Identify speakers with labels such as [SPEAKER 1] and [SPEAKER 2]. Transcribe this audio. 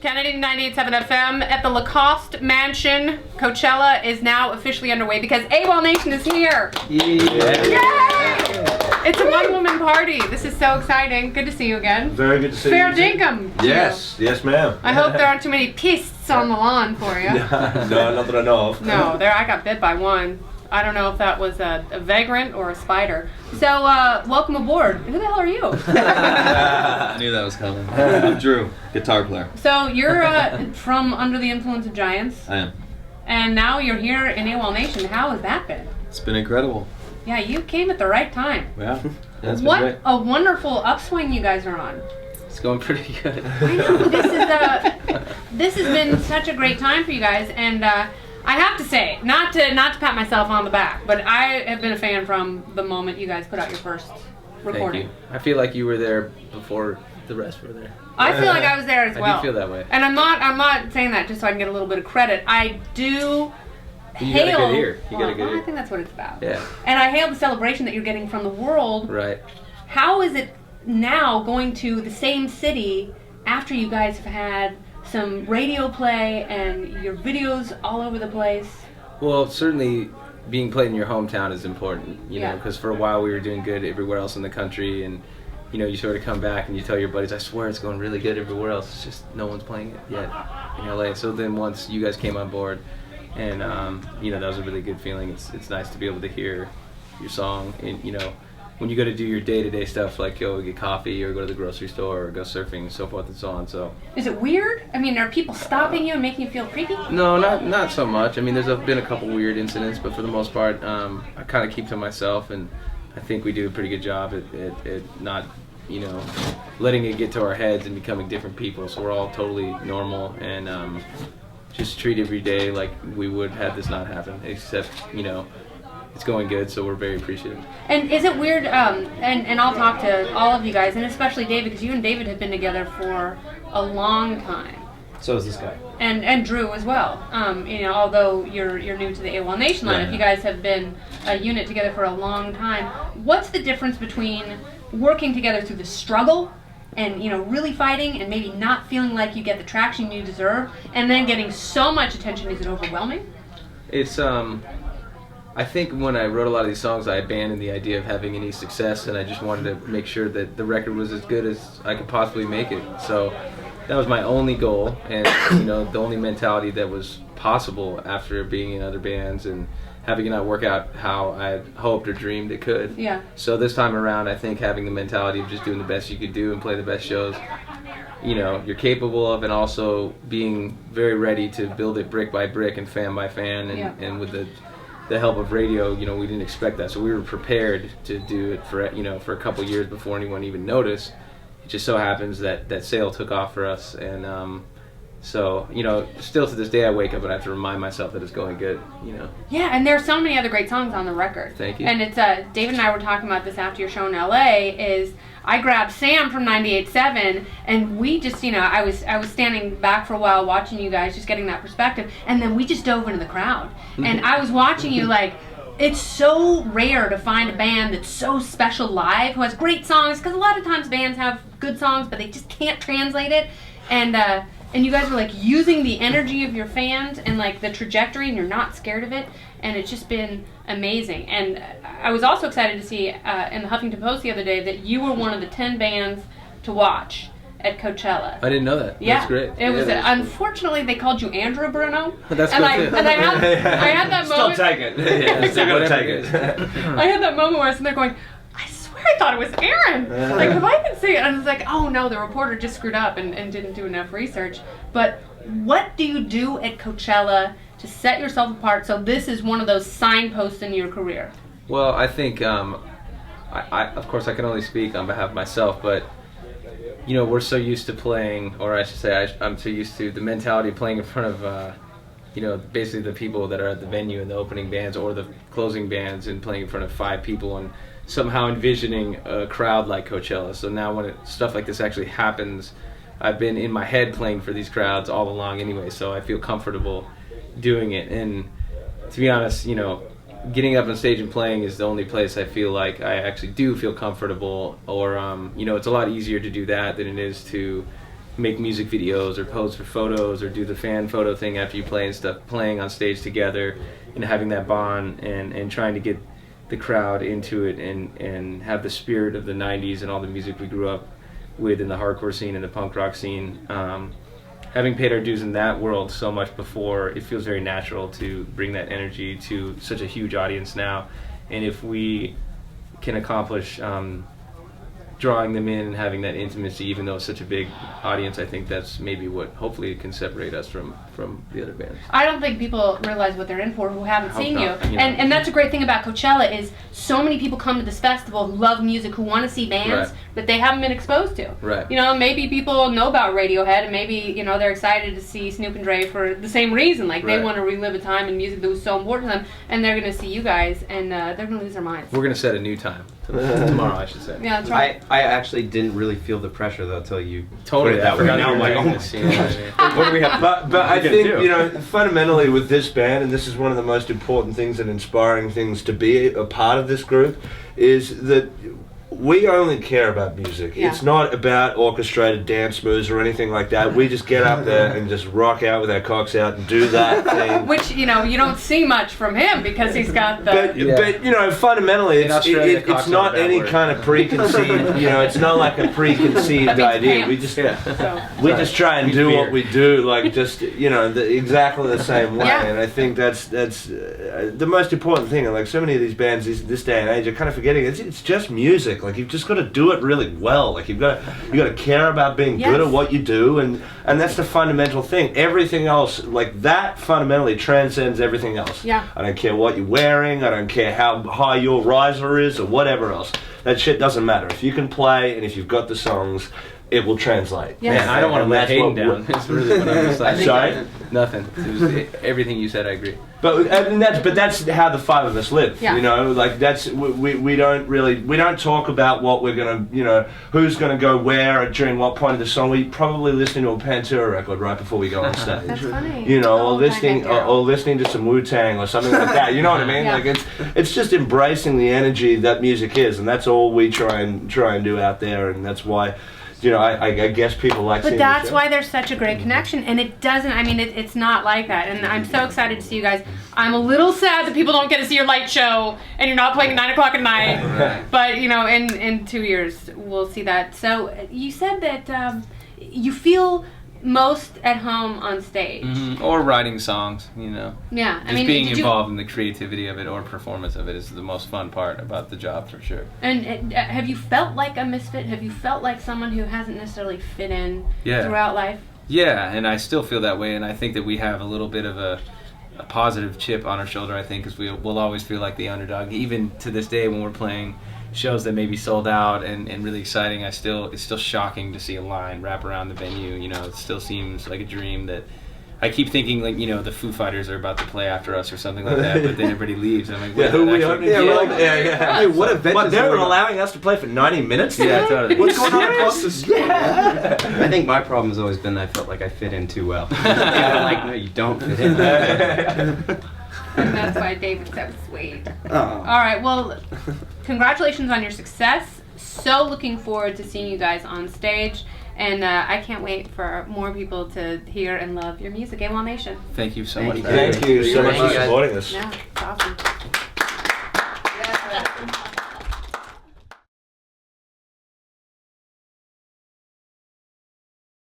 [SPEAKER 1] Kennedy 98.7 FM at the Lacoste Mansion. Coachella is now officially underway because AWOLNATION is here.
[SPEAKER 2] Yeah.
[SPEAKER 1] Yay! It's a one-woman party. This is so exciting. Good to see you again.
[SPEAKER 2] Very good to see you.
[SPEAKER 1] Fair dinkum.
[SPEAKER 2] Yes, yes, ma'am.
[SPEAKER 1] I hope there aren't too many pists on the lawn for you.
[SPEAKER 2] No, not that I know of.
[SPEAKER 1] No, I got bit by one. I don't know if that was a vagrant or a spider. So, welcome aboard. Who the hell are you?
[SPEAKER 3] I knew that was coming. I'm Drew, guitar player.
[SPEAKER 1] So, you're from Under the Influence of Giants.
[SPEAKER 3] I am.
[SPEAKER 1] And now you're here in AWOLNATION. How has that been?
[SPEAKER 3] It's been incredible.
[SPEAKER 1] Yeah, you came at the right time.
[SPEAKER 3] Yeah, that's been
[SPEAKER 1] What
[SPEAKER 3] great.
[SPEAKER 1] a wonderful upswing you guys are on.
[SPEAKER 3] It's going pretty good.
[SPEAKER 1] I know, this has been such a great time for you guys, and I have to say, not to pat myself on the back, but I have been a fan from the moment you guys put out your first recording.
[SPEAKER 4] Thank you. I feel like you were there before the rest were there.
[SPEAKER 1] I feel like I was there as well.
[SPEAKER 4] I do feel that way.
[SPEAKER 1] And I'm not saying that just so I can get a little bit of credit. I do
[SPEAKER 4] You
[SPEAKER 1] hail.
[SPEAKER 4] got a good ear. You got a good
[SPEAKER 1] I
[SPEAKER 4] ear.
[SPEAKER 1] think that's what it's about.
[SPEAKER 4] Yeah.
[SPEAKER 1] And I hail the celebration that you're getting from the world.
[SPEAKER 4] Right.
[SPEAKER 1] How is it now going to the same city after you guys have had some radio play and your videos all over the place?
[SPEAKER 4] Well, certainly being played in your hometown is important, you know,
[SPEAKER 1] Yeah.
[SPEAKER 4] because for a while we were doing good everywhere else in the country, and you know, you sort of come back and you tell your buddies, I swear it's going really good everywhere else, it's just no one's playing it yet in LA. So then once you guys came on board, and you know, that was a really good feeling. It's nice to be able to hear your song, and you know, when you go to do your day-to-day stuff, like go get coffee or go to the grocery store or go surfing and so forth and so on. So
[SPEAKER 1] Is it weird? I mean, are people stopping you and making you feel creepy?
[SPEAKER 4] no, not so much. I mean, there's been a couple weird incidents, but for the most part, I kind of keep to myself, and I think we do a pretty good job at not, you know, letting it get to our heads and becoming different people. So we're all totally normal and just treat every day like we would had this not happen, except, you know, it's going good, so we're very appreciative.
[SPEAKER 1] And is it weird, and I'll talk to all of you guys, and especially David, because you and David have been together for a long time.
[SPEAKER 3] So is this guy.
[SPEAKER 1] And Drew as well. You know, although you're new to the AWOLNATION lineup,
[SPEAKER 3] Yeah.
[SPEAKER 1] you guys have been a unit together for a long time. What's the difference between working together through the struggle and, you know, really fighting and maybe not feeling like you get the traction you deserve, and then getting so much attention? Is it overwhelming?
[SPEAKER 4] It's I think when I wrote a lot of these songs, I abandoned the idea of having any success, and I just wanted to make sure that the record was as good as I could possibly make it. So that was my only goal, and you know, the only mentality that was possible after being in other bands and having it not work out how I had hoped or dreamed it could.
[SPEAKER 1] Yeah.
[SPEAKER 4] So this time around, I think having the mentality of just doing the best you could do and play the best shows, you know, you're capable of, and also being very ready to build it brick by brick and fan by fan, and,
[SPEAKER 1] Yeah.
[SPEAKER 4] and with the help of radio, you know, we didn't expect that, so we were prepared to do it for, you know, for a couple years before anyone even noticed. It just so happens that sale took off for us, and so, you know, still to this day I wake up and I have to remind myself that it's going good, you know.
[SPEAKER 1] Yeah, and there's so many other great songs on the record.
[SPEAKER 4] Thank you.
[SPEAKER 1] And it's David and I were talking about this after your show in LA. Is I grabbed Sam from 98.7, and we just, you know, I was standing back for a while watching you guys, just getting that perspective, and then we just dove into the crowd, and I was watching you like. It's so rare to find a band that's so special live, who has great songs, because a lot of times bands have good songs, but they just can't translate it, and you guys are like using the energy of your fans and like the trajectory, and you're not scared of it, and it's just been amazing. And I was also excited to see in the Huffington Post the other day that you were one of the 10 bands to watch at Coachella.
[SPEAKER 4] I didn't know that.
[SPEAKER 1] Yeah,
[SPEAKER 4] That's great.
[SPEAKER 1] it was.
[SPEAKER 4] Yeah,
[SPEAKER 1] unfortunately, they called you Andrew Bruno.
[SPEAKER 4] That's
[SPEAKER 1] and
[SPEAKER 4] good too.
[SPEAKER 1] I had that moment.
[SPEAKER 2] Still take it. Yeah, still gotta take it.
[SPEAKER 1] I had that moment where I was sitting there going, I swear I thought it was Aaron. Like, have I been saying it? And I was like, oh no, the reporter just screwed up and didn't do enough research. But what do you do at Coachella to set yourself apart so this is one of those signposts in your career?
[SPEAKER 4] Well, I think, I of course I can only speak on behalf of myself, but you know, we're so used to playing, or I should say I'm so used to the mentality of playing in front of, you know, basically the people that are at the venue and the opening bands or the closing bands, and playing in front of 5 people and somehow envisioning a crowd like Coachella. So now when stuff like this actually happens, I've been in my head playing for these crowds all along anyway, so I feel comfortable doing it. And to be honest, you know, getting up on stage and playing is the only place I feel like I actually do feel comfortable, or you know, it's a lot easier to do that than it is to make music videos or pose for photos or do the fan photo thing after you play and stuff, playing on stage together and having that bond and trying to get the crowd into it and have the spirit of the 90s and all the music we grew up with in the hardcore scene and the punk rock scene. Having paid our dues in that world so much before, it feels very natural to bring that energy to such a huge audience now. And if we can accomplish drawing them in and having that intimacy, even though it's such a big audience, I think that's maybe what hopefully can separate us from the other bands.
[SPEAKER 1] I don't think people realize what they're in for who haven't seen you.
[SPEAKER 4] not,
[SPEAKER 1] And that's a great thing about Coachella is so many people come to this festival who love music, who want to see bands
[SPEAKER 4] Right.
[SPEAKER 1] that they haven't been exposed to.
[SPEAKER 4] Right.
[SPEAKER 1] You know, maybe people know about Radiohead and maybe, you know, they're excited to see Snoop and Dre for the same reason. Like they
[SPEAKER 4] Right.
[SPEAKER 1] want to relive a time in music that was so important to them, and they're going to see you guys and they're going to lose their minds.
[SPEAKER 4] We're going to set a new time. Tomorrow, I should say.
[SPEAKER 1] Yeah, that's right.
[SPEAKER 5] I actually didn't really feel the pressure though until you
[SPEAKER 4] Totally.
[SPEAKER 5] put it that way.
[SPEAKER 4] forgot
[SPEAKER 5] Now I'm like,
[SPEAKER 4] doing
[SPEAKER 5] oh my
[SPEAKER 4] this, you know what I mean?
[SPEAKER 5] what do we have?
[SPEAKER 2] But I
[SPEAKER 5] gonna
[SPEAKER 2] think,
[SPEAKER 5] do?
[SPEAKER 2] you know, fundamentally with this band, and this is one of the most important things and inspiring things to be a part of this group, is that we only care about music.
[SPEAKER 1] Yeah.
[SPEAKER 2] It's not about orchestrated dance moves or anything like that. We just get up there and just rock out with our cocks out and do that thing.
[SPEAKER 1] Which, you know, you don't see much from him because he's got the...
[SPEAKER 2] But you know, fundamentally,
[SPEAKER 4] In Australia,
[SPEAKER 2] it's
[SPEAKER 4] cock's
[SPEAKER 2] not
[SPEAKER 4] not a bad
[SPEAKER 2] any
[SPEAKER 4] word.
[SPEAKER 2] kind of preconceived. You know, it's not like a preconceived
[SPEAKER 1] That means
[SPEAKER 2] idea.
[SPEAKER 1] pants.
[SPEAKER 2] We just
[SPEAKER 1] So.
[SPEAKER 2] we just try and
[SPEAKER 4] Means
[SPEAKER 2] do
[SPEAKER 4] beer.
[SPEAKER 2] what we do, like just you know, exactly the same way.
[SPEAKER 1] Yeah.
[SPEAKER 2] And I think that's the most important thing. And like so many of these bands this day and age are kind of forgetting it's just music. Like you've just got to do it really well. Like you got to care about being
[SPEAKER 1] Yes.
[SPEAKER 2] good at what you do, and that's the fundamental thing. Everything else, like that, fundamentally transcends everything else.
[SPEAKER 1] Yeah.
[SPEAKER 2] I don't care what you're wearing. I don't care how high your riser is or whatever else. That shit doesn't matter. If you can play and if you've got the songs, it will translate.
[SPEAKER 1] Yes.
[SPEAKER 4] Man, I don't want to
[SPEAKER 2] And
[SPEAKER 4] let
[SPEAKER 2] that's
[SPEAKER 4] Hayden
[SPEAKER 2] what
[SPEAKER 4] down. That's really what I'm deciding.
[SPEAKER 2] Sorry?
[SPEAKER 4] Nothing. It was everything you said, I agree.
[SPEAKER 2] But that's how the five of us live.
[SPEAKER 1] Yeah.
[SPEAKER 2] You know, like that's we don't talk about what we're gonna, you know, who's gonna go where during what point of the song. We probably listening to a Pantera record right before we go on stage.
[SPEAKER 1] That's funny.
[SPEAKER 2] You know,
[SPEAKER 1] Oh,
[SPEAKER 2] or listening
[SPEAKER 1] Pantera.
[SPEAKER 2] or listening to some Wu-Tang or something like that. You know what I mean?
[SPEAKER 1] Yeah.
[SPEAKER 2] Like it's just embracing the energy that music is, and that's all we try and do out there, and that's why. You know, I guess people like
[SPEAKER 1] But
[SPEAKER 2] seeing
[SPEAKER 1] that's
[SPEAKER 2] the show.
[SPEAKER 1] why there's such a great connection, and it doesn't, I mean, it's not like that, and I'm so excited to see you guys. I'm a little sad that people don't get to see your light show, and you're not playing at 9 o'clock at night, but, you know, in 2 years, we'll see that. So, you said that you feel most at home on stage.
[SPEAKER 4] Or writing songs, you know.
[SPEAKER 1] Yeah, I
[SPEAKER 4] Just
[SPEAKER 1] mean,
[SPEAKER 4] being
[SPEAKER 1] did you-
[SPEAKER 4] involved in the creativity of it or performance of it is the most fun part about the job, for sure.
[SPEAKER 1] And have you felt like a misfit? Have you felt like someone who hasn't necessarily fit in
[SPEAKER 4] Yeah.
[SPEAKER 1] throughout life?
[SPEAKER 4] Yeah, and I still feel that way, and I think that we have a little bit of a positive chip on our shoulder, I think, because we'll always feel like the underdog. Even to this day when we're playing shows that may be sold out and really exciting, it's still shocking to see a line wrap around the venue. You know, it still seems like a dream that I keep thinking, like, you know, the Foo Fighters are about to play after us or something like that, but then everybody leaves. I'm like,
[SPEAKER 2] Yeah, who we
[SPEAKER 4] actually-
[SPEAKER 2] opening?
[SPEAKER 5] Yeah, we're
[SPEAKER 2] for?
[SPEAKER 5] like,
[SPEAKER 2] yeah.
[SPEAKER 5] Hey, what event
[SPEAKER 2] What,
[SPEAKER 5] is
[SPEAKER 2] they're
[SPEAKER 5] going on?
[SPEAKER 2] allowing us to play for 90 minutes?
[SPEAKER 4] Yeah, totally.
[SPEAKER 5] What's going on across the street?
[SPEAKER 2] Yeah.
[SPEAKER 5] I think my problem has always been I felt like I fit in too well. I'm like, no, you don't fit in.
[SPEAKER 1] And that's why David's so sweet.
[SPEAKER 5] Oh.
[SPEAKER 1] All right, well, congratulations on your success. So looking forward to seeing you guys on stage. And I can't wait for more people to hear and love your music. AWOL Nation.
[SPEAKER 4] Thank you so
[SPEAKER 5] Thank
[SPEAKER 4] much.
[SPEAKER 5] you.
[SPEAKER 4] for having me.
[SPEAKER 2] Thank you so much
[SPEAKER 5] Thank
[SPEAKER 2] for
[SPEAKER 5] you, guys.
[SPEAKER 2] supporting us.
[SPEAKER 1] Yeah, it's awesome.